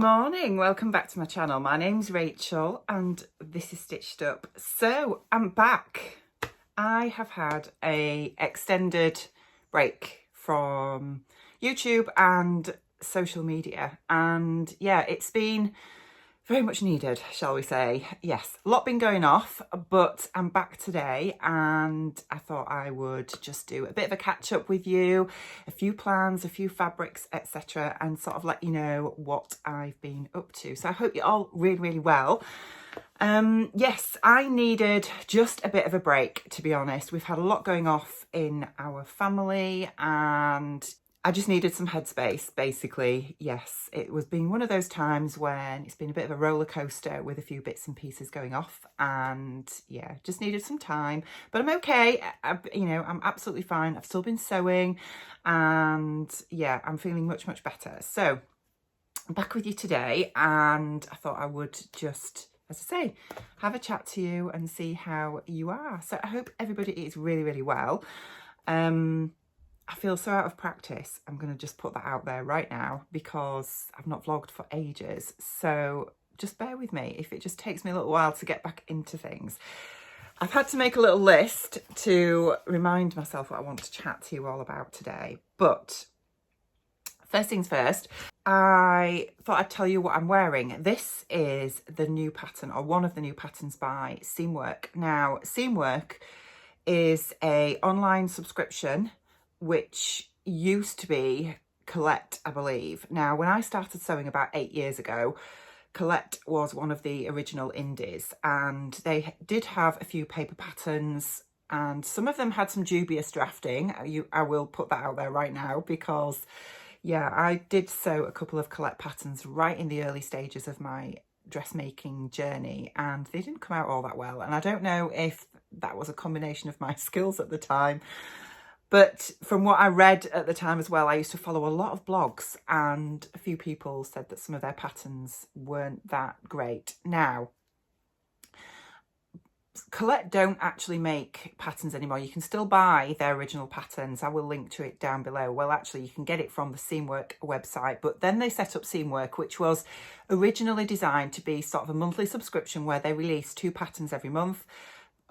morning, welcome back to my channel. My name's Rachel and this is Stitched Up. So I'm back. I have had a extended break from YouTube and social media, and yeah, it's been very much needed, shall we say. Yes, a lot been going off, but I'm back today and I thought I would just do a bit of a catch up with you, a few plans, a few fabrics, etc., and sort of let you know what I've been up to. So I hope you're all really well. Yes, I needed just a bit of a break, to be honest. We've had a lot going off in our family and I just needed some headspace, basically. Yes, it was been one of those times when it's been a bit of a roller coaster with a few bits and pieces going off, and yeah, just needed some time. But I'm okay. I'm absolutely fine. I've still been sewing, and yeah, I'm feeling much better. So I'm back with you today, and I thought I would just, as I say, have a chat to you and see how you are. So I hope everybody is really well. I feel so out of practice. I'm going to just put that out there right now because I've not vlogged for ages. So just bear with me if it just takes me a little while to get back into things. I've had to make a little list to remind myself what I want to chat to you all about today. But first things first, I thought I'd tell you what I'm wearing. This is the new pattern, or one of the new patterns by Seamwork. Now, Seamwork is an online subscription which used to be Colette, I believe. Now, when I started sewing about 8 years ago, Colette was one of the original indies, and they did have a few paper patterns, and some of them had some dubious drafting. I will put that out there right now because, yeah, I did sew a couple of Colette patterns right in the early stages of my dressmaking journey, and they didn't come out all that well. And I don't know if that was a combination of my skills at the time, but from what I read at the time as well, I used to follow a lot of blogs, and a few people said that some of their patterns weren't that great. Now, Colette don't actually make patterns anymore. You can still buy their original patterns. I will link to it down below. Well, actually, you can get it from the Seamwork website, but then they set up Seamwork, which was originally designed to be sort of a monthly subscription where they release 2 patterns every month,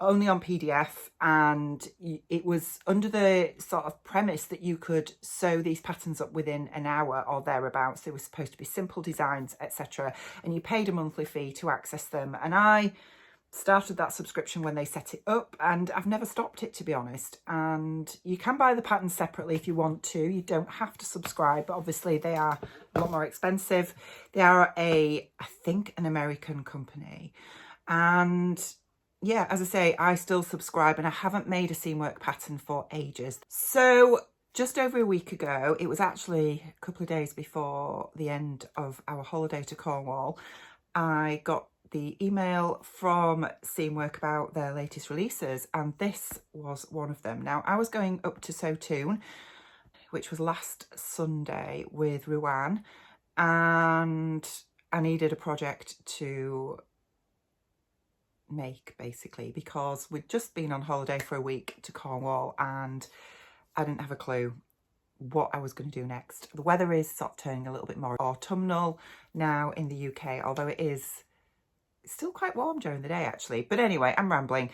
only on PDF, and it was under the sort of premise that you could sew these patterns up within an hour or thereabouts. They were supposed to be simple designs, etc., and you paid a monthly fee to access them. And I started that subscription when they set it up, and I've never stopped it, to be honest. And you can buy the patterns separately if you want to. You don't have to subscribe, but obviously they are a lot more expensive. They are I think an American company, and yeah, as I say, I still subscribe, and I haven't made a Seamwork pattern for ages. So just over a week ago, it was actually a couple of days before the end of our holiday to Cornwall, I got the email from Seamwork about their latest releases, and this was one of them. Now, I was going up to Coccoon, which was last Sunday, with Ruan, and I needed a project to make, basically, because we'd just been on holiday for a week to Cornwall and I didn't have a clue what I was going to do next. The weather is sort of turning a little bit more autumnal now in the UK, although it is still quite warm during the day, actually. But anyway, I'm rambling.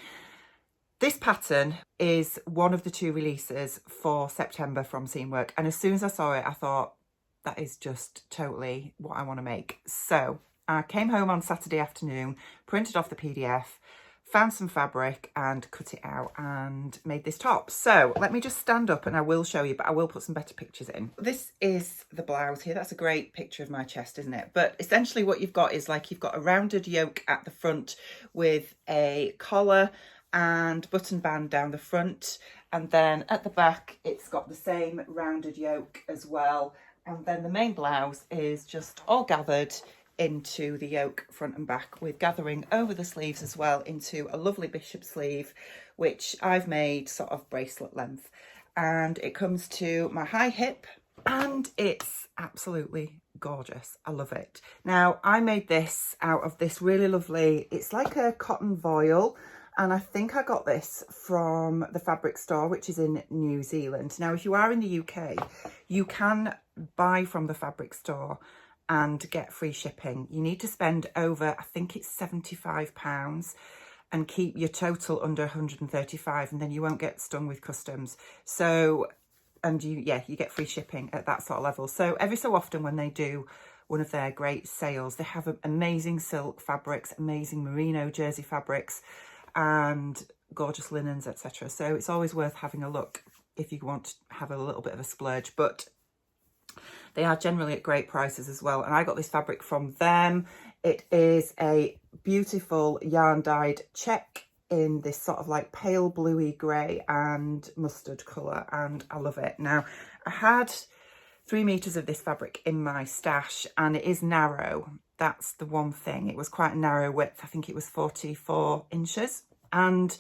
This pattern is one of the 2 releases for September from Seamwork, and as soon as I saw it, I thought, that is just totally what I want to make. So I came home on Saturday afternoon, printed off the PDF, found some fabric and cut it out and made this top. So let me just stand up and I will show you, but I will put some better pictures in. This is the blouse here. That's a great picture of my chest, isn't it? But essentially what you've got is like, you've got a rounded yoke at the front with a collar and button band down the front. And then at the back, it's got the same rounded yoke as well. And then the main blouse is just all gathered into the yoke front and back, with gathering over the sleeves as well into a lovely bishop sleeve, which I've made sort of bracelet length, and it comes to my high hip, and it's absolutely gorgeous. I love it. Now, I made this out of this really lovely, it's like a cotton voile, and I think I got this from the fabric store, which is in New Zealand. Now, if you are in the UK, you can buy from the fabric store and get free shipping. You need to spend over, I think it's £75, and keep your total under 135, and then you won't get stung with customs. So, and you get free shipping at that sort of level. So every so often when they do one of their great sales, they have amazing silk fabrics, amazing merino jersey fabrics, and gorgeous linens, etc. So it's always worth having a look if you want to have a little bit of a splurge, but they are generally at great prices as well. And I got this fabric from them. It is a beautiful yarn dyed check in this sort of like pale bluey grey and mustard colour, and I love it. Now, I had 3 meters of this fabric in my stash, and it is narrow. That's the one thing. It was quite a narrow width. I think it was 44 inches. And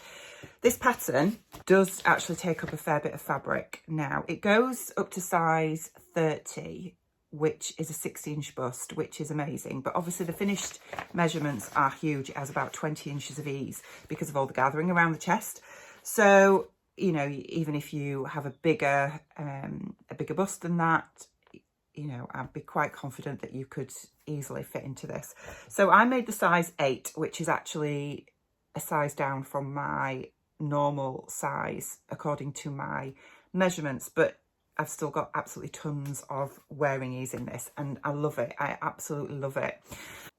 this pattern does actually take up a fair bit of fabric. Now, it goes up to size 30, which is a 60-inch bust, which is amazing. But obviously the finished measurements are huge. It has about 20 inches of ease because of all the gathering around the chest. So, you know, even if you have a bigger bust than that, you know, I'd be quite confident that you could easily fit into this. So I made the size 8, which is actually a size down from my normal size according to my measurements, but I've still got absolutely tons of wearing ease in this, and I love it. I absolutely love it.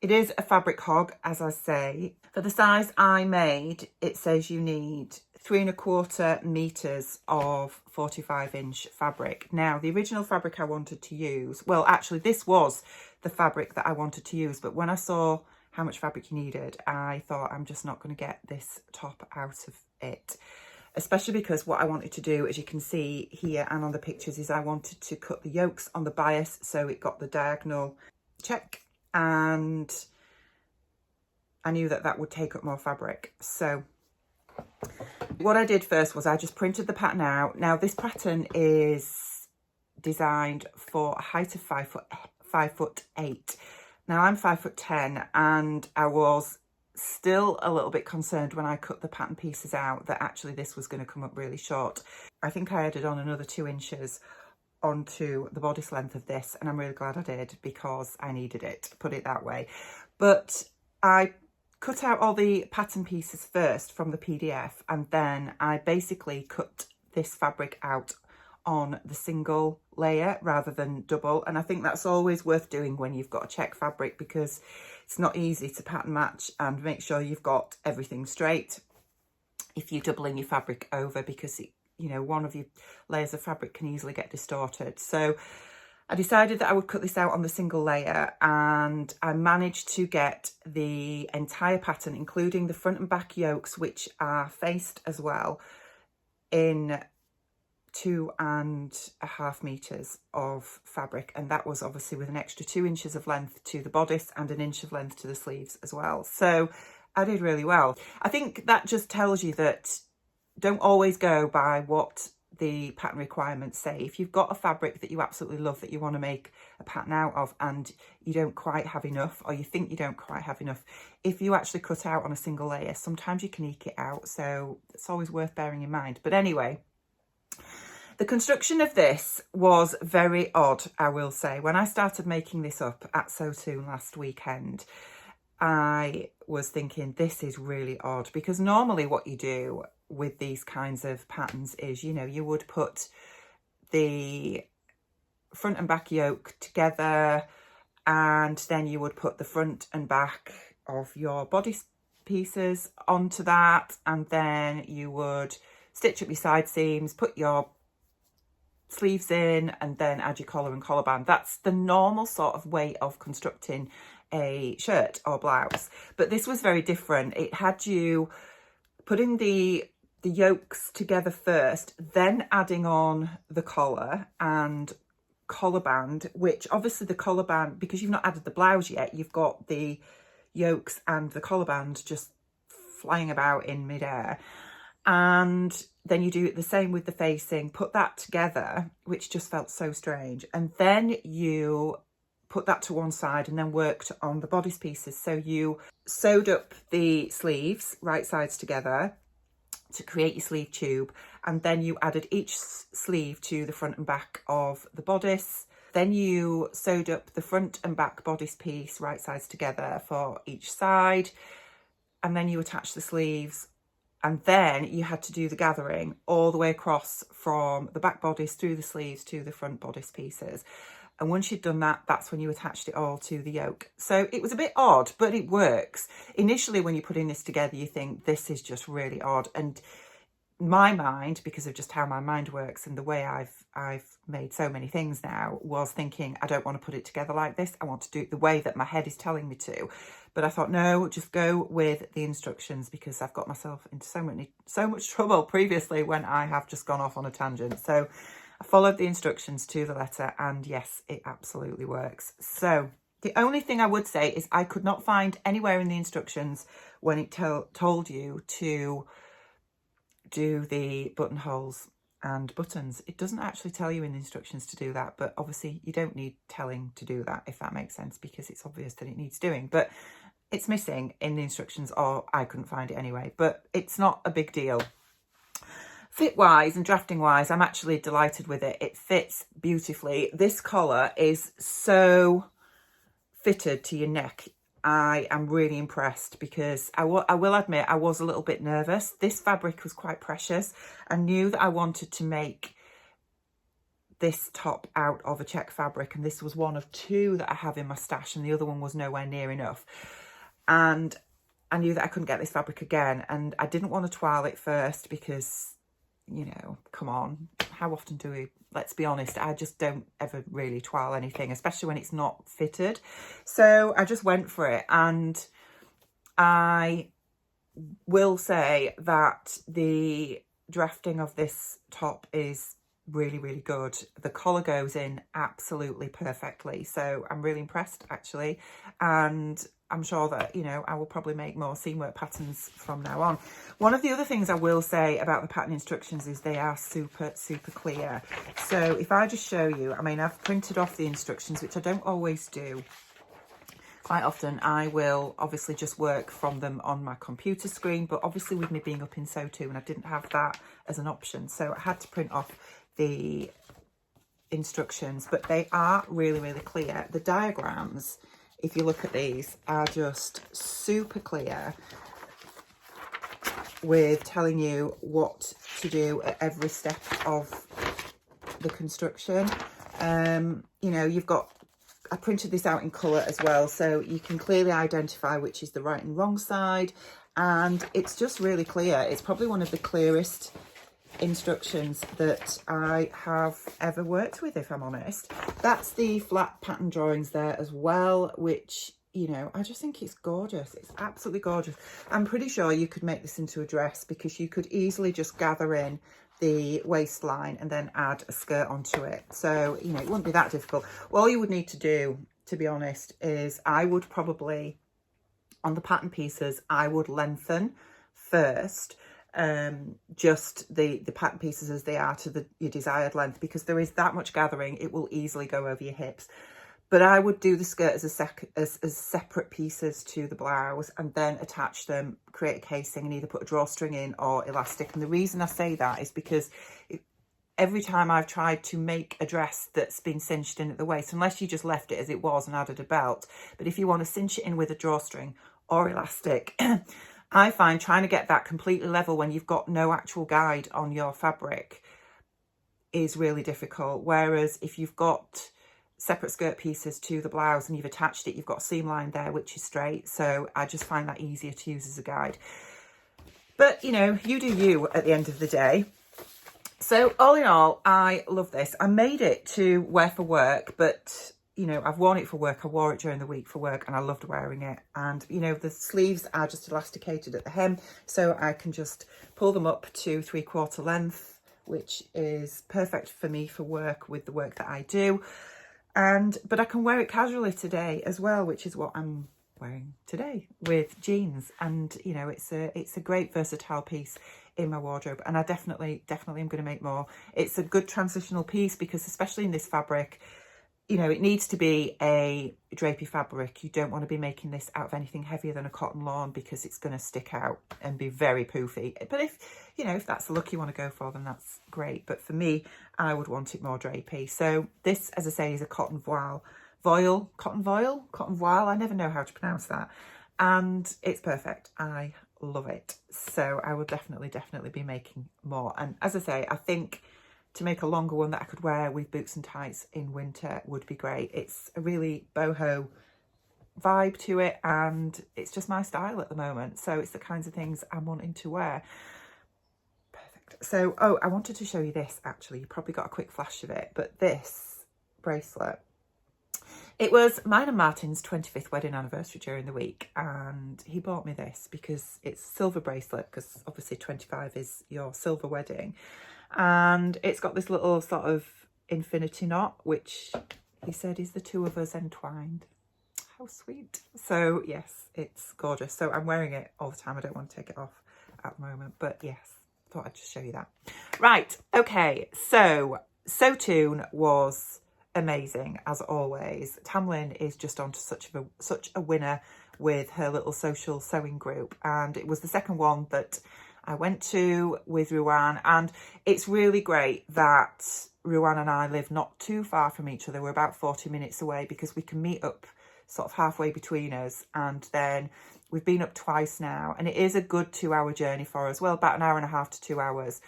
It is a fabric hog, as I say. For the size I made, it says you need 3¼ meters of 45-inch fabric. Now, the original fabric I wanted to use, well, actually this was the fabric that I wanted to use, but when I saw how much fabric you needed, I thought I'm just not going to get this top out of it. Especially because what I wanted to do, as you can see here and on the pictures, is I wanted to cut the yokes on the bias so it got the diagonal check, and I knew that that would take up more fabric. So what I did first was I just printed the pattern out. Now this pattern is designed for a height of 5'8". Now I'm 5'10", and I was still a little bit concerned when I cut the pattern pieces out that actually this was going to come up really short. I think I added on another 2 inches onto the bodice length of this, and I'm really glad I did because I needed it, put it that way. But I cut out all the pattern pieces first from the PDF, and then I basically cut this fabric out on the single layer rather than double. And I think that's always worth doing when you've got a check fabric, because it's not easy to pattern match and make sure you've got everything straight if you're doubling your fabric over, because you know, one of your layers of fabric can easily get distorted. So I decided that I would cut this out on the single layer, and I managed to get the entire pattern, including the front and back yokes, which are faced as well, in 2½ meters of fabric. And that was obviously with an extra 2 inches of length to the bodice and an inch of length to the sleeves as well. So I did really well. I think that just tells you that don't always go by what the pattern requirements say. If you've got a fabric that you absolutely love, that you want to make a pattern out of, and you don't quite have enough, or you think you don't quite have enough, if you actually cut out on a single layer, sometimes you can eke it out. So it's always worth bearing in mind. But anyway, the construction of this was very odd, I will say. When I started making this up at So Soon last weekend, I was thinking, this is really odd, because normally what you do with these kinds of patterns is, you know, you would put the front and back yoke together, and then you would put the front and back of your bodice pieces onto that, and then you would stitch up your side seams, put your sleeves in, and then add your collar and collar band. That's the normal sort of way of constructing a shirt or blouse. But this was very different. It had you putting the yokes together first, then adding on the collar and collar band, which obviously the collar band, because you've not added the blouse yet, you've got the yokes and the collar band just flying about in midair. And then you do the same with the facing, put that together, which just felt so strange. And then you put that to one side and then worked on the bodice pieces. So you sewed up the sleeves, right sides together, to create your sleeve tube, and then you added each sleeve to the front and back of the bodice. then you sewed up the front and back bodice piece right sides together for each side, and then you attached the sleeves, and then you had to do the gathering all the way across from the back bodice through the sleeves to the front bodice pieces. And once you'd done that, that's when you attached it all to the yoke. So it was a bit odd, but it works. Initially, when you're putting this together, you think this is just really odd. And my mind, because of just how my mind works and the way I've made so many things now, was thinking, I don't want to put it together like this. I want to do it the way that my head is telling me to. But I thought, no, just go with the instructions, because I've got myself into so much trouble previously when I have just gone off on a tangent. So I followed the instructions to the letter, and yes, it absolutely works. So the only thing I would say is I could not find anywhere in the instructions when it told you to do the buttonholes and buttons. It doesn't actually tell you in the instructions to do that, but obviously you don't need telling to do that, if that makes sense, because it's obvious that it needs doing. But it's missing in the instructions, or I couldn't find it anyway, but it's not a big deal. Fit wise and drafting wise, I'm actually delighted with it. It fits beautifully. This collar is so fitted to your neck. I am really impressed, because I will admit I was a little bit nervous. This fabric was quite precious. I knew that I wanted to make this top out of a check fabric, and this was one of two that I have in my stash, and the other one was nowhere near enough. And I knew that I couldn't get this fabric again, and I didn't want to toile it first, because, you know, come on, how often do we, let's be honest, I just don't ever really toile anything, especially when it's not fitted. So I just went for it, and I will say that the drafting of this top is really, really good. The collar goes in absolutely perfectly, so I'm really impressed actually, and I'm sure that, you know, I will probably make more Seamwork patterns from now on. One of the other things I will say about the pattern instructions is they are super, super clear. So if I just show you, I mean, I've printed off the instructions, which I don't always do. Quite often I will obviously just work from them on my computer screen, but obviously with me being up in Sew 2, and I didn't have that as an option, so I had to print off the instructions, but they are really, really clear. The diagrams, if you look at these, are just super clear with telling you what to do at every step of the construction. You know, you've got, I printed this out in colour as well, so you can clearly identify which is the right and wrong side, and it's just really clear. It's probably one of the clearest instructions that I have ever worked with, if I'm honest. That's the flat pattern drawings there as well, which, you know, I just think it's gorgeous. It's absolutely gorgeous. I'm pretty sure you could make this into a dress, because you could easily just gather in the waistline and then add a skirt onto it. So, you know, it wouldn't be that difficult. All you would need to do, to be honest, is I would probably, on the pattern pieces, I would lengthen first, just the pattern pieces as they are to your desired length, because there is that much gathering, it will easily go over your hips. But I would do the skirt as separate pieces to the blouse, and then attach them, create a casing, and either put a drawstring in or elastic. And the reason I say that is because every time I've tried to make a dress that's been cinched in at the waist, unless you just left it as it was and added a belt, but if you want to cinch it in with a drawstring or elastic, I find trying to get that completely level when you've got no actual guide on your fabric is really difficult. Whereas if you've got separate skirt pieces to the blouse and you've attached it, you've got a seam line there which is straight, so I just find that easier to use as a guide. But, you know, you do you at the end of the day. So all in all, I love this. I made it to wear for work, but, you know, I've worn it for work. I wore it during the week for work, and I loved wearing it. And, you know, the sleeves are just elasticated at the hem, so I can just pull them up to 3/4 length, which is perfect for me for work with the work that I do. But I can wear it casually today as well, which is what I'm wearing today with jeans. And, you know, it's a great versatile piece in my wardrobe, and I definitely am going to make more. It's a good transitional piece, because especially in this fabric, you know, it needs to be a drapey fabric. You don't want to be making this out of anything heavier than a cotton lawn because it's going to stick out and be very poofy. But if, you know, if that's the look you want to go for, then that's great. But for me, I would want it more drapey. So this, as I say, is a cotton voile. Cotton voile. I never know how to pronounce that. And it's perfect. I love it. So I will definitely be making more. And as I say, I think to make a longer one that I could wear with boots and tights in winter would be great. It's a really boho vibe to it, and it's just my style at the moment. So it's the kinds of things I'm wanting to wear. Perfect. So, oh, I wanted to show you this actually. You probably got a quick flash of it, but this bracelet, it was mine and Martin's 25th wedding anniversary during the week, and he bought me this because it's a silver bracelet, because obviously 25 is your silver wedding. And it's got this little sort of infinity knot, which he said is the two of us entwined. How sweet. So yes, it's gorgeous. So I'm wearing it all the time. I don't want to take it off at the moment, but yes, thought I'd just show you that. Right, okay, so Tune was amazing as always. Tamlin is just on to such a winner with her little social sewing group, and it was the second one that I went to with Ruan, and it's really great that Ruan and I live not too far from each other. We're about 40 minutes away because we can meet up sort of halfway between us, and then we've been up twice now, and it is a good 2-hour journey for us. Well, about an hour and a half to 2 hours.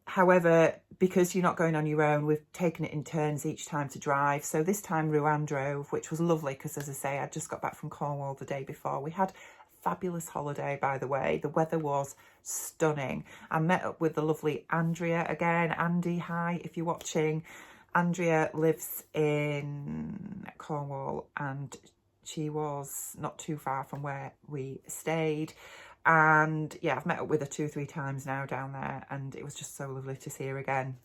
However, because you're not going on your own, we've taken it in turns each time to drive. So this time Ruan drove, which was lovely because, as I say, I just got back from Cornwall the day before. We had fabulous holiday, by the way. The weather was stunning. I met up with the lovely Andrea again. Andy, hi, if you're watching. Andrea lives in Cornwall, and she was not too far from where we stayed. And yeah, I've met up with her 2 or 3 times now down there, and it was just so lovely to see her again.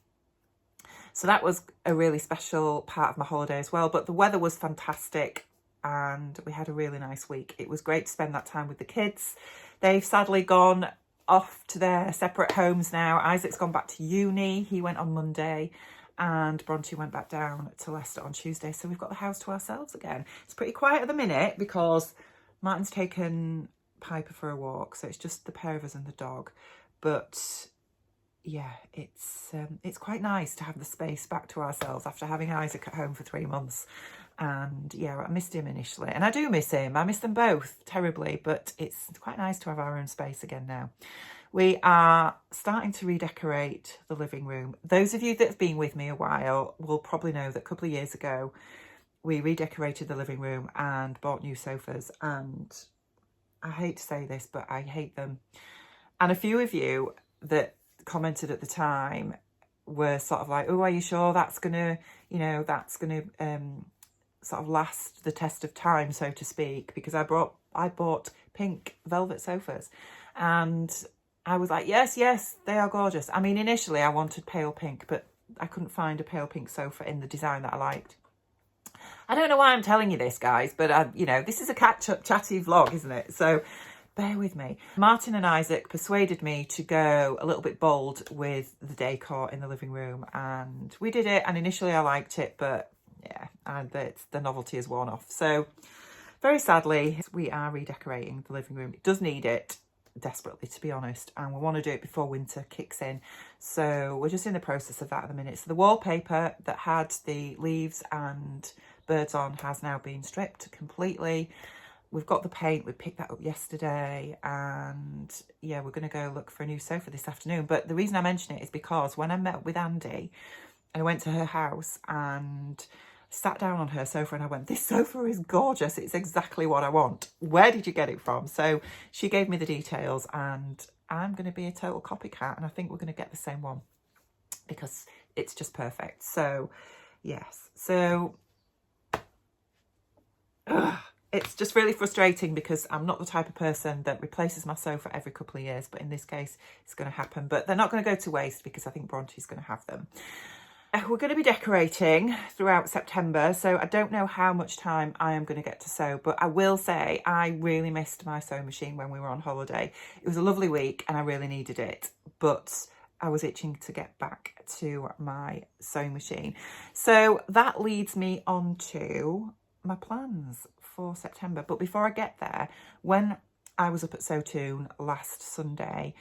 So that was a really special part of my holiday as well. But the weather was fantastic, and we had a really nice week. It was great to spend that time with the kids. They've sadly gone off to their separate homes now. Isaac's gone back to uni. He went on Monday, and Bronte went back down to Leicester on Tuesday. So we've got the house to ourselves again. It's pretty quiet at the minute because Martin's taken Piper for a walk, so it's just the pair of us and the dog. But yeah, it's quite nice to have the space back to ourselves after having Isaac at home for 3 months. And yeah, I missed him initially, and I do miss him. I miss them both terribly, but it's quite nice to have our own space again now. We are starting to redecorate the living room. Those of you that have been with me a while will probably know that a couple of years ago we redecorated the living room and bought new sofas, and I hate to say this, but I hate them. And a few of you that commented at the time were sort of like, oh, are you sure that's gonna, you know, that's gonna sort of last the test of time, so to speak? Because I bought pink velvet sofas, and I was like, yes, they are gorgeous. I mean, initially I wanted pale pink, but I couldn't find a pale pink sofa in the design that I liked. I don't know why I'm telling you this, guys, but you know, this is a catch-up chatty vlog, isn't it? So bear with me. Martin and Isaac persuaded me to go a little bit bold with the decor in the living room, and we did it. And initially I liked it, but yeah, and the novelty has worn off. So very sadly, we are redecorating the living room. It does need it desperately, to be honest, and we want to do it before winter kicks in. So we're just in the process of that at the minute. So the wallpaper that had the leaves and birds on has now been stripped completely. We've got the paint. We picked that up yesterday, and yeah, we're going to go look for a new sofa this afternoon. But the reason I mention it is because when I met with Andy and I went to her house and sat down on her sofa, and I went, this sofa is gorgeous. It's exactly what I want. Where did you get it from? So she gave me the details, and I'm going to be a total copycat, and I think we're going to get the same one because it's just perfect. So yes, so it's just really frustrating because I'm not the type of person that replaces my sofa every couple of years, but in this case it's going to happen. But they're not going to go to waste because I think Bronte's going to have them. We're going to be decorating throughout September, so I don't know how much time I am going to get to sew, but I will say I really missed my sewing machine when we were on holiday. It was a lovely week and I really needed it, but I was itching to get back to my sewing machine. So that leads me on to my plans for September. But before I get there, when I was up at Cocoon last Sunday,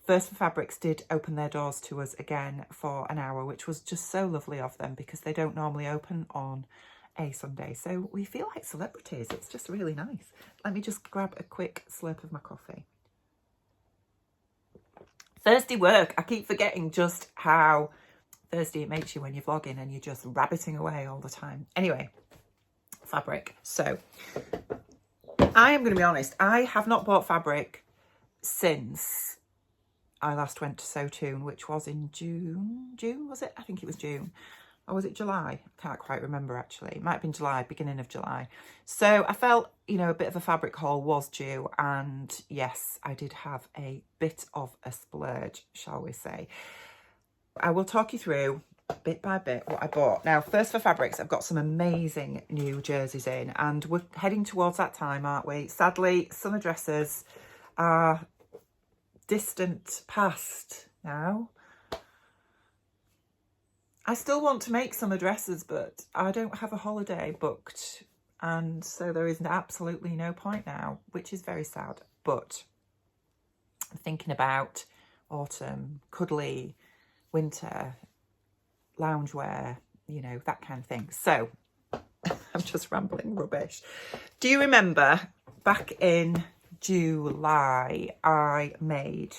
First for Fabrics did open their doors to us again for an hour, which was just so lovely of them because they don't normally open on a Sunday. So we feel like celebrities. It's just really nice. Let me just grab a quick slurp of my coffee. Thirsty work. I keep forgetting just how thirsty it makes you when you're vlogging and you're just rabbiting away all the time. Anyway, fabric. So I am going to be honest. I have not bought fabric since I last went to Cocoon, which was in June. June, was it? I think it was June. Or was it July? I can't quite remember actually. It might have been July, beginning of July. So I felt, you know, a bit of a fabric haul was due. And yes, I did have a bit of a splurge, shall we say. I will talk you through bit by bit what I bought. Now, First for Fabrics, I've got some amazing new jerseys in. And we're heading towards that time, aren't we? Sadly, summer dresses are distant past now. I still want to make summer dresses, but I don't have a holiday booked, and so there is absolutely no point now, which is very sad. But I'm thinking about autumn, cuddly, winter, loungewear, you know, that kind of thing. So I'm just rambling rubbish. Do you remember back in July I made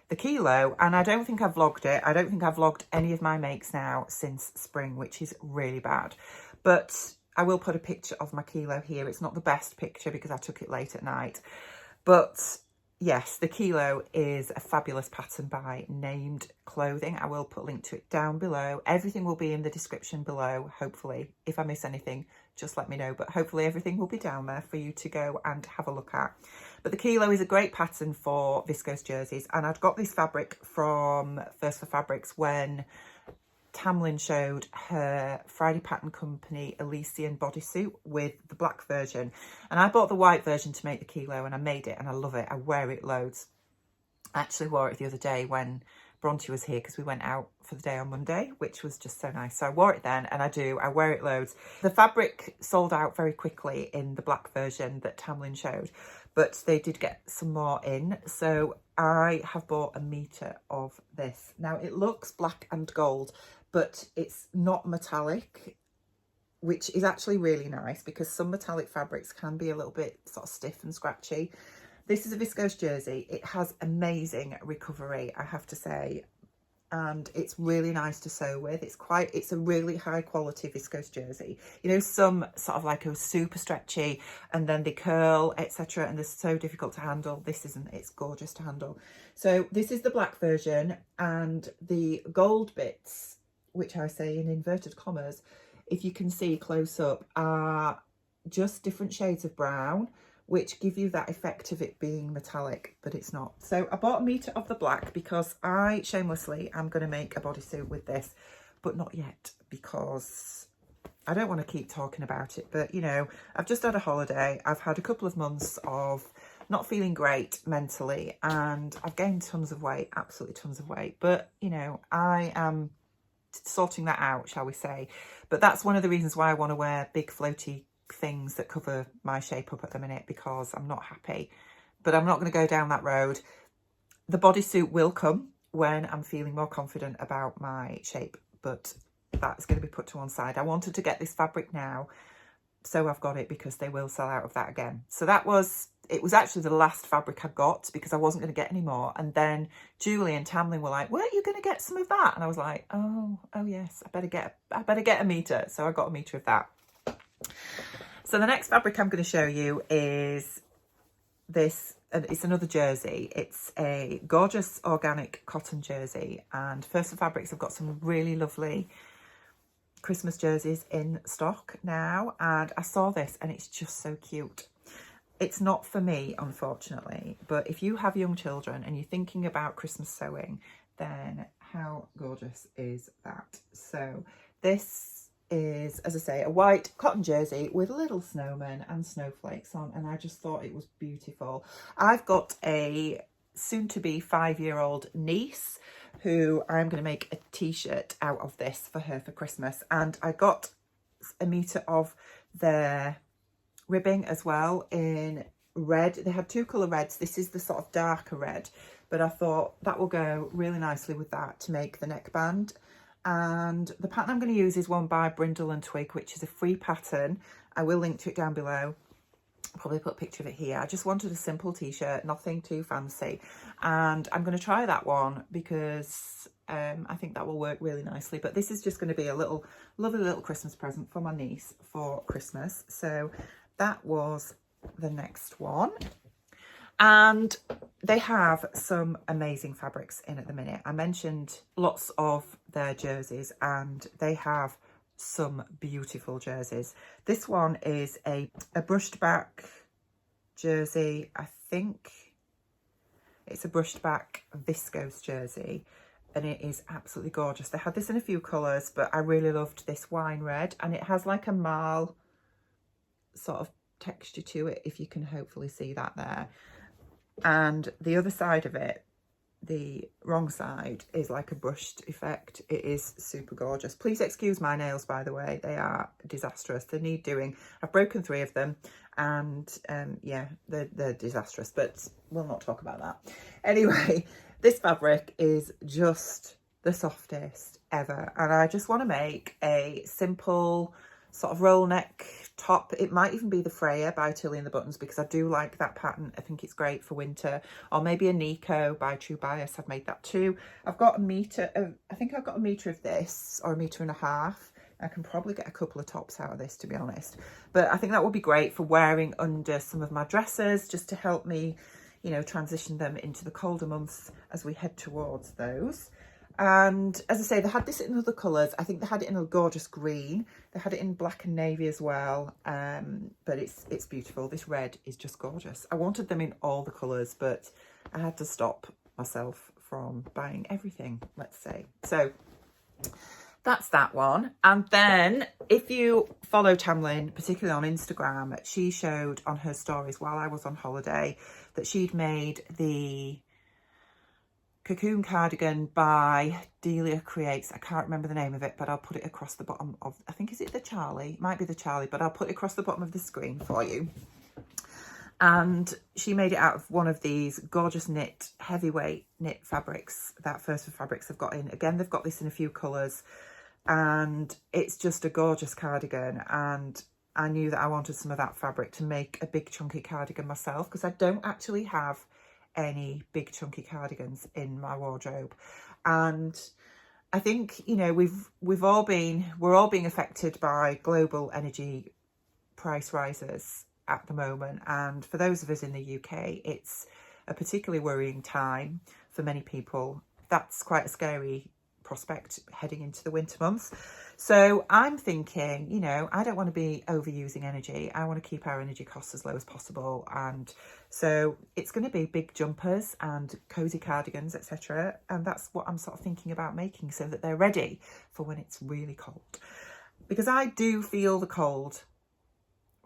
the Kielo, and I don't think I've vlogged it. I don't think I've vlogged any of my makes now since spring, which is really bad. But I will put a picture of my Kielo here. It's not the best picture because I took it late at night. But yes, the Kielo is a fabulous pattern by Named Clothing. I will put a link to it down below. Everything will be in the description below, hopefully. If I miss anything, just let me know. But hopefully everything will be down there for you to go and have a look at. But the Kielo is a great pattern for viscose jerseys. And I'd got this fabric from First for Fabrics when Tamlin showed her Friday Pattern Company Elysian bodysuit with the black version. And I bought the white version to make the Kielo, and I made it and I love it. I wear it loads. I actually wore it the other day when Bronte was here because we went out for the day on Monday, which was just so nice. So I wore it then, and I wear it loads. The fabric sold out very quickly in the black version that Tamlin showed, but they did get some more in. So I have bought a metre of this. Now it looks black and gold, but it's not metallic, which is actually really nice because some metallic fabrics can be a little bit sort of stiff and scratchy. This is a viscose jersey. It has amazing recovery, I have to say, and it's really nice to sew with. It's a really high quality viscose jersey. You know, some sort of like are super stretchy and then they curl, etc., and they're so difficult to handle. This isn't. It's gorgeous to handle. So this is the black version, and the gold bits, which I say in inverted commas, if you can see close up, are just different shades of brown, which give you that effect of it being metallic, but it's not. So I bought a metre of the black because I shamelessly am going to make a bodysuit with this, but not yet because I don't want to keep talking about it. But, you know, I've just had a holiday. I've had a couple of months of not feeling great mentally, and I've gained tons of weight, absolutely tons of weight. But, you know, I am sorting that out, shall we say. But that's one of the reasons why I want to wear big floaty things that cover my shape up at the minute, because I'm not happy. But I'm not going to go down that road. The bodysuit will come when I'm feeling more confident about my shape, but that's going to be put to one side. I wanted to get this fabric now, so I've got it because they will sell out of that again. So it was actually the last fabric I got because I wasn't going to get any more. And then Julie and Tamlin were like, weren't you going to get some of that? And I was like, oh yes, I better get a metre. So I got a metre of that. So the next fabric I'm going to show you is this. It's another jersey. It's a gorgeous organic cotton jersey, and First for Fabrics have got some really lovely Christmas jerseys in stock now, and I saw this and it's just so cute. It's not for me, unfortunately, but if you have young children and you're thinking about Christmas sewing, then how gorgeous is that? So this is, as I say, a white cotton jersey with little snowmen and snowflakes on, and I just thought it was beautiful. I've got a soon-to-be 5-year-old niece, who I'm going to make a t-shirt out of this for her for Christmas. And I got a metre of their ribbing as well in red. They had 2 colour reds. This is the sort of darker red, but I thought that will go really nicely with that to make the neckband. And the pattern I'm going to use is one by Brindlle and Twig, which is a free pattern. I will link to it down below. I'll probably put a picture of it here. I just wanted a simple t-shirt, nothing too fancy, and I'm going to try that one because I think that will work really nicely. But this is just going to be a little lovely little Christmas present for my niece for Christmas. So that was the next one. And they have some amazing fabrics in at the minute. I mentioned lots of their jerseys, and they have some beautiful jerseys. This one is a brushed back jersey. I think it's a brushed back viscose jersey, and it is absolutely gorgeous. They had this in a few colours, but I really loved this wine red, and it has like a marl sort of texture to it, if you can hopefully see that there. And the other side of it, the wrong side, is like a brushed effect. It is super gorgeous. Please excuse my nails, by the way. They are disastrous. They need doing. I've broken 3 of them, and yeah, they're disastrous, but we'll not talk about that. Anyway, this fabric is just the softest ever, and I just want to make a simple sort of roll neck top. It might even be the Farrah by Tilly and the Buttons, because I do like that pattern. I think it's great for winter. Or maybe a Nico by True Bias. I've made that too. I've got a metre of, I think I've got a metre of this, or a metre and a half. I can probably get a couple of tops out of this, to be honest. But I think that would be great for wearing under some of my dresses, just to help me, you know, transition them into the colder months as we head towards those. And as I say, they had this in other colours. I think they had it in a gorgeous green. They had it in black and navy as well. But it's beautiful. This red is just gorgeous. I wanted them in all the colours, but I had to stop myself from buying everything, let's say. So that's that one. And then if you follow Tamlin, particularly on Instagram, she showed on her stories while I was on holiday that she'd made the Cocoon Cardigan by Delia Creates. I can't remember the name of it, but I'll put it across the bottom of, I think, is it the Charlie? It might be the Charlie, but I'll put it across the bottom of the screen for you. And she made it out of one of these gorgeous knit, heavyweight knit fabrics that First for Fabrics have got in. Again, they've got this in a few colours, and it's just a gorgeous cardigan. And I knew that I wanted some of that fabric to make a big chunky cardigan myself, because I don't actually have any big chunky cardigans in my wardrobe. And I think, you know, we're all being affected by global energy price rises at the moment, and for those of us in the UK, it's a particularly worrying time for many people. That's quite a scary prospect heading into the winter months. So I'm thinking, you know, I don't want to be overusing energy. I want to keep our energy costs as low as possible, and so it's going to be big jumpers and cozy cardigans, etc. And that's what I'm sort of thinking about making, so that they're ready for when it's really cold, because I do feel the cold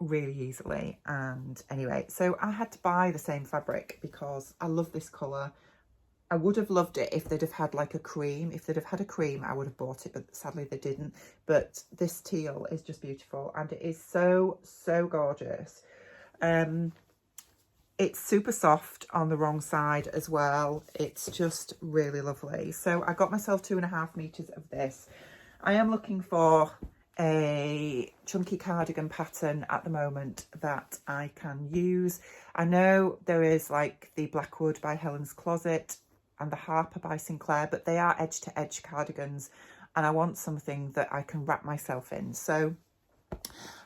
really easily. And anyway, so I had to buy the same fabric because I love this colour. I would have loved it if they'd have had like a cream. If they'd have had a cream, I would have bought it, but sadly they didn't. But this teal is just beautiful, and it is so gorgeous. It's super soft on the wrong side as well. It's just really lovely. So I got myself 2.5 meters of this. I am looking for a chunky cardigan pattern at the moment that I can use. I know there is like the Blackwood by Helen's Closet and the Harper by Sinclair, but they are edge to edge cardigans, and I want something that I can wrap myself in. So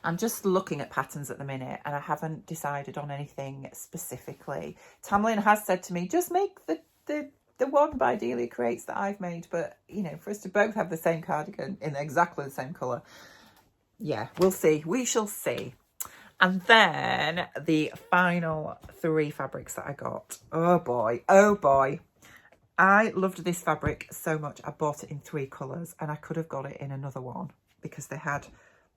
I'm just looking at patterns at the minute, and I haven't decided on anything specifically. Tamlin has said to me, just make the one by Delia Creates that I've made, but you know, for us to both have the same cardigan in exactly the same colour, yeah, we'll see. We shall see. And then the final 3 fabrics that I got. Oh boy, oh boy. I loved this fabric so much. I bought it in 3 colours, and I could have got it in another one because they had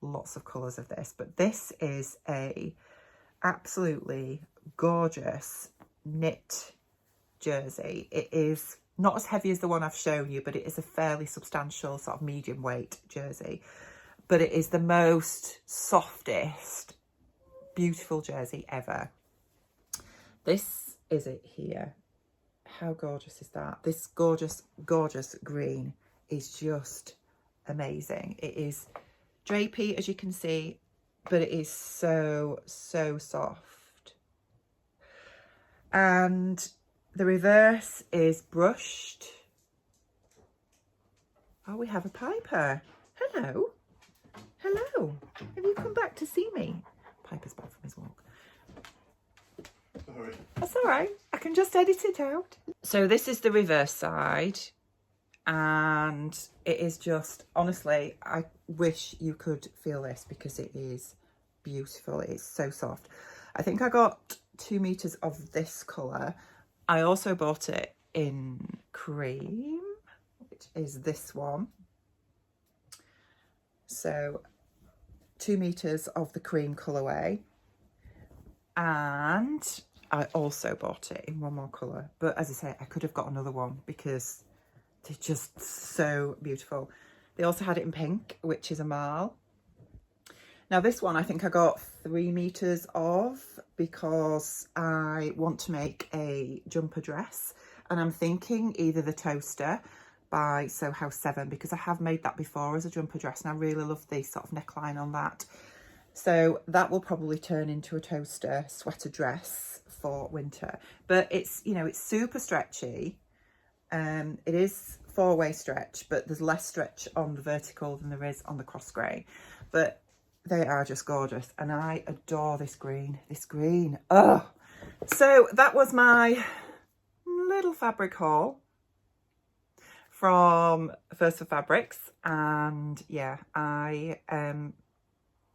lots of colours of this. But this is a absolutely gorgeous knit jersey. It is not as heavy as the one I've shown you, but it is a fairly substantial sort of medium weight jersey. But it is the most softest, beautiful jersey ever. This is it here. How gorgeous is that? This gorgeous, gorgeous green is just amazing. It is drapey, as you can see, but it is so, so soft. And the reverse is brushed. Oh, we have a Piper. Hello. Hello. Have you come back to see me? Piper's back from his walk. Sorry. That's all right. I can just edit it out. So this is the reverse side. And it is just, honestly, I wish you could feel this because it is beautiful. It's so soft. I think I got 2 meters of this colour. I also bought it in cream, which is this one. So 2 meters of the cream colourway. And I also bought it in one more colour. But as I say, I could have got another one because they're just so beautiful. They also had it in pink, which is a marl. Now this one I think I got 3 meters of because I want to make a jumper dress, and I'm thinking either the Toaster by Sew House 7 because I have made that before as a jumper dress and I really love the sort of neckline on that. So that will probably turn into a Toaster sweater dress for winter. But it's, you know, it's super stretchy. It is 4-way stretch, but there's less stretch on the vertical than there is on the cross grain. But they are just gorgeous, and I adore this green. This green, oh! So that was my little fabric haul from First for Fabrics, and yeah, I am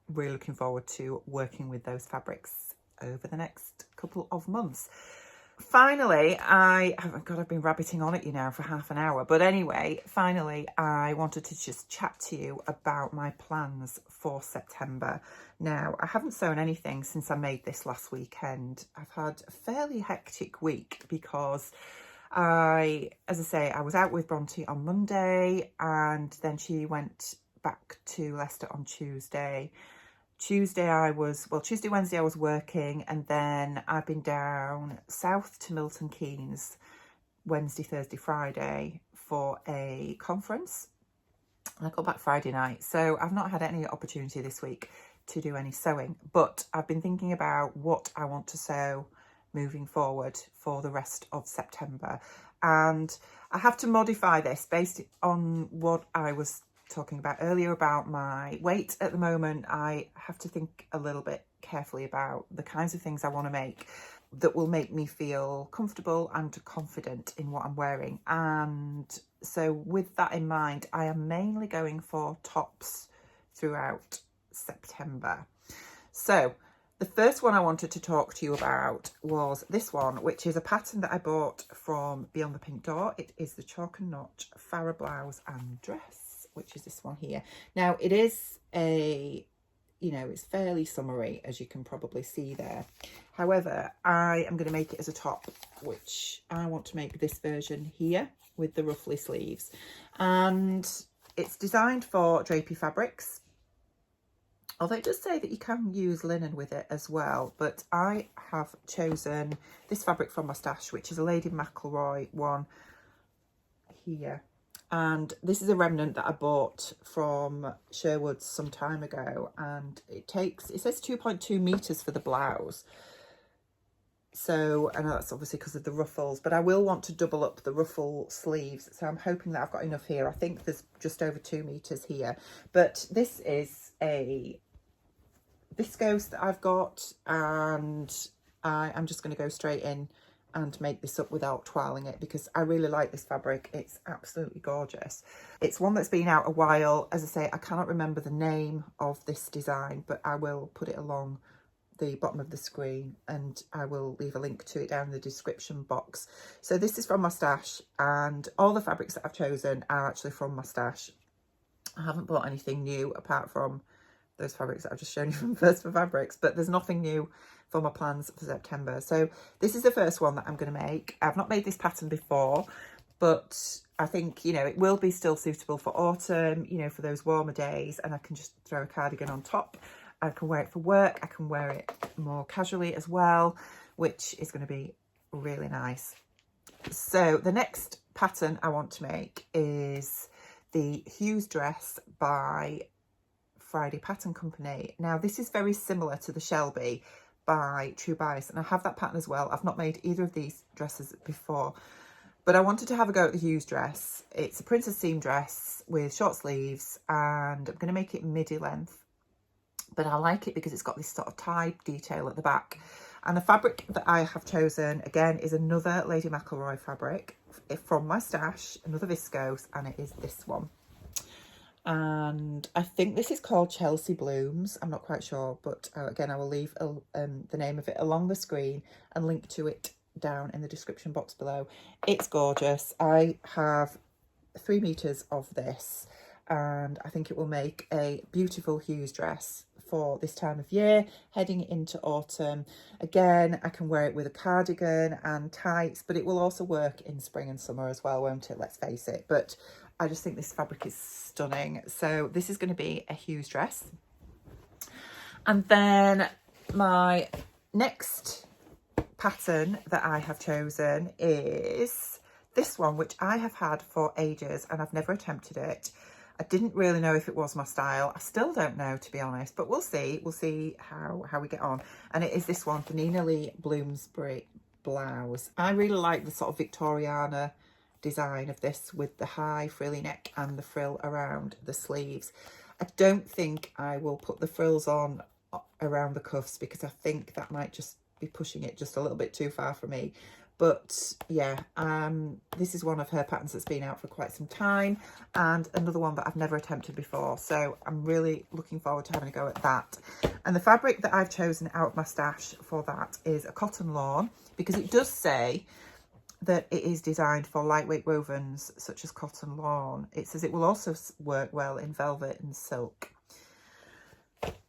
really looking forward to working with those fabrics over the next couple of months. Finally, I've been rabbiting on at you now for half an hour. But anyway, finally, I wanted to just chat to you about my plans for September. Now, I haven't sewn anything since I made this last weekend. I've had a fairly hectic week because as I say, I was out with Bronte on Monday and then she went back to Leicester on Tuesday. Tuesday, Wednesday I was working, and then I've been down south to Milton Keynes Wednesday, Thursday, Friday for a conference. And I got back Friday night, so I've not had any opportunity this week to do any sewing, but I've been thinking about what I want to sew moving forward for the rest of September. And I have to modify this based on what I was talking about earlier about my weight at the moment. I have to think a little bit carefully about the kinds of things I want to make that will make me feel comfortable and confident in what I'm wearing. And so with that in mind, I am mainly going for tops throughout September. So the first one I wanted to talk to you about was this one, which is a pattern that I bought from Beyond the Pink Door. It is the Chalk and Notch Farrah blouse and dress, which is this one here. Now it is it's fairly summery, as you can probably see there. However, I am going to make it as a top, which I want to make this version here with the ruffly sleeves. And it's designed for drapey fabrics, although it does say that you can use linen with it as well. But I have chosen this fabric from my stash, which is a Lady McElroy one here. And this is a remnant that I bought from Sherwood's some time ago, and it says 2.2 meters for the blouse. So, and that's obviously because of the ruffles, but I will want to double up the ruffle sleeves. So I'm hoping that I've got enough here. I think there's just over 2 meters here, but this is a viscose that I've got, and I'm just going to go straight in and make this up without toweling it because I really like this fabric. It's absolutely gorgeous. It's one that's been out a while. As I say, I cannot remember the name of this design, but I will put it along the bottom of the screen and I will leave a link to it down in the description box. So this is from my stash, and all the fabrics that I've chosen are actually from my stash. I haven't bought anything new apart from those fabrics that I've just shown you from First for Fabrics, but there's nothing new for my plans for September. So this is the first one that I'm going to make. I've not made this pattern before. but I think, you know, it will be still suitable for autumn, you know, for those warmer days, and I can just throw a cardigan on top. I can wear it for work. I can wear it more casually as well, which is going to be really nice. So the next pattern I want to make is the Hughes Dress by Friday Pattern Company. Now, this is very similar to the Shelby by True Bias, and I have that pattern as well. I've not made either of these dresses before, but I wanted to have a go at the Hughes Dress. It's a princess seam dress with short sleeves, and I'm going to make it midi length, but I like it because it's got this sort of tie detail at the back. And the fabric that I have chosen, again, is another Lady McElroy fabric from my stash, another viscose, and it is this one. And I think this is called Chelsea Blooms. I'm not quite sure, but again, I will leave the name of it along the screen and link to it down in the description box below. It's gorgeous. I have 3 meters of this, and I think it will make a beautiful Hughes dress for this time of year, heading into autumn. Again, I can wear it with a cardigan and tights, but it will also work in spring and summer as well, won't it? Let's face it. But I just think this fabric is stunning. So this is going to be a Hughes dress. And then my next pattern that I have chosen is this one, which I have had for ages and I've never attempted it. I didn't really know if it was my style. I still don't know, to be honest, but we'll see. We'll see how we get on. And it is this one, the Lee Bloomsbury blouse. I really like the sort of Victoriana design of this with the high frilly neck and the frill around the sleeves. I don't think I will put the frills on around the cuffs because I think that might just be pushing it just a little bit too far for me. But yeah, this is one of her patterns that's been out for quite some time, and another one that I've never attempted before. So I'm really looking forward to having a go at that. And the fabric that I've chosen out of my stash for that is a cotton lawn, because it does say that it is designed for lightweight wovens such as cotton lawn. It says it will also work well in velvet and silk.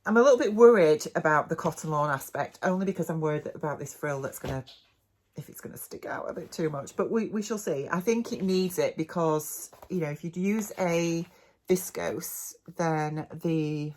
I'm a little bit worried about the cotton lawn aspect, only because I'm worried about this frill that's going to, if it's going to stick out a bit too much, but we shall see. I think it needs it because, you know, if you use a viscose, then the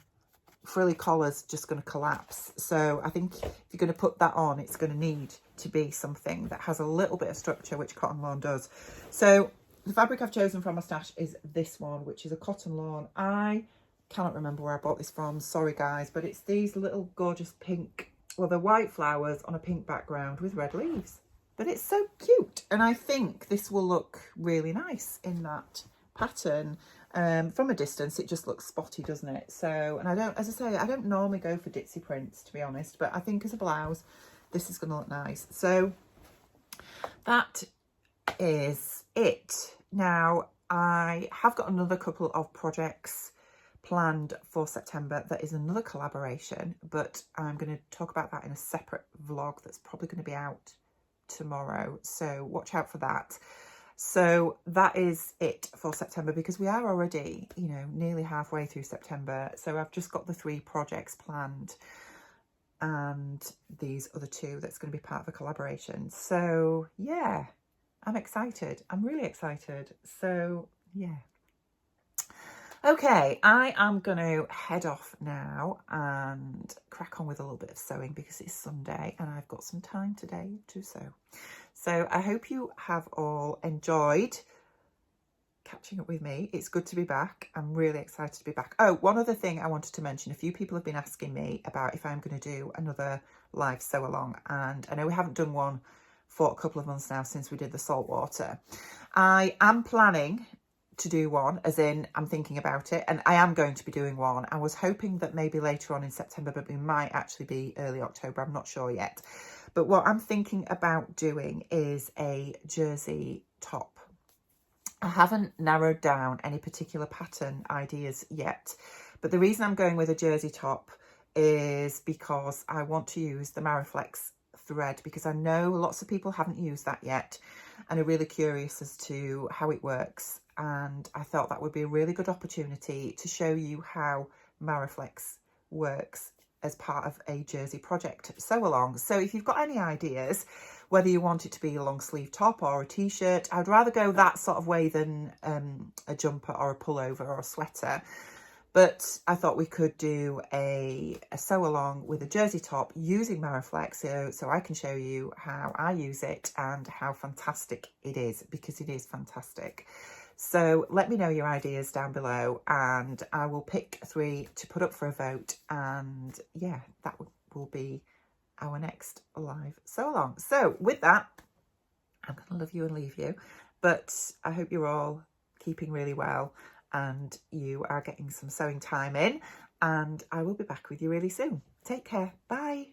frilly collar's just going to collapse. So I think if you're going to put that on, it's going to need to be something that has a little bit of structure, which cotton lawn does. So the fabric I've chosen from my stash is this one, which is a cotton lawn. I cannot remember where I bought this from, sorry guys, but it's these little gorgeous pink, well, they're white flowers on a pink background with red leaves. But it's so cute, and I think this will look really nice in that pattern. From a distance, it just looks spotty, doesn't it? So, and I don't, as I say, I don't normally go for ditzy prints, to be honest, but I think as a blouse, this is going to look nice. So that is it. Now, I have got another couple of projects planned for September. That is another collaboration, but I'm going to talk about that in a separate vlog that's probably going to be out tomorrow, so watch out for that. So that is it for September, because we are already, you know, nearly halfway through September. So I've just got the 3 projects planned and these other 2 that's going to be part of a collaboration. So yeah, I'm excited. I'm really excited. So yeah. Okay, I am going to head off now and crack on with a little bit of sewing because it's Sunday and I've got some time today to sew. So I hope you have all enjoyed catching up with me. It's good to be back. I'm really excited to be back. Oh, one other thing I wanted to mention. A few people have been asking me about if I'm going to do another live sew along, and I know we haven't done one for a couple of months now since we did the saltwater. I am planning to do one, as in I'm thinking about it, and I am going to be doing one. I was hoping that maybe later on in September, but we might actually be early October. I'm not sure yet. But what I'm thinking about doing is a jersey top. I haven't narrowed down any particular pattern ideas yet, but the reason I'm going with a jersey top is because I want to use the Mariflex thread, because I know lots of people haven't used that yet and are really curious as to how it works. And I thought that would be a really good opportunity to show you how Mariflex works as part of a jersey project sew along. So if you've got any ideas, whether you want it to be a long sleeve top or a t-shirt, I'd rather go that sort of way than a jumper or a pullover or a sweater. But I thought we could do a sew along with a jersey top using Mariflex, so I can show you how I use it and how fantastic it is, because it is fantastic. So let me know your ideas down below, and I will pick 3 to put up for a vote. And yeah, that will be our next live sew along. So with that, I'm going to love you and leave you, but I hope you're all keeping really well and you are getting some sewing time in, and I will be back with you really soon. Take care. Bye.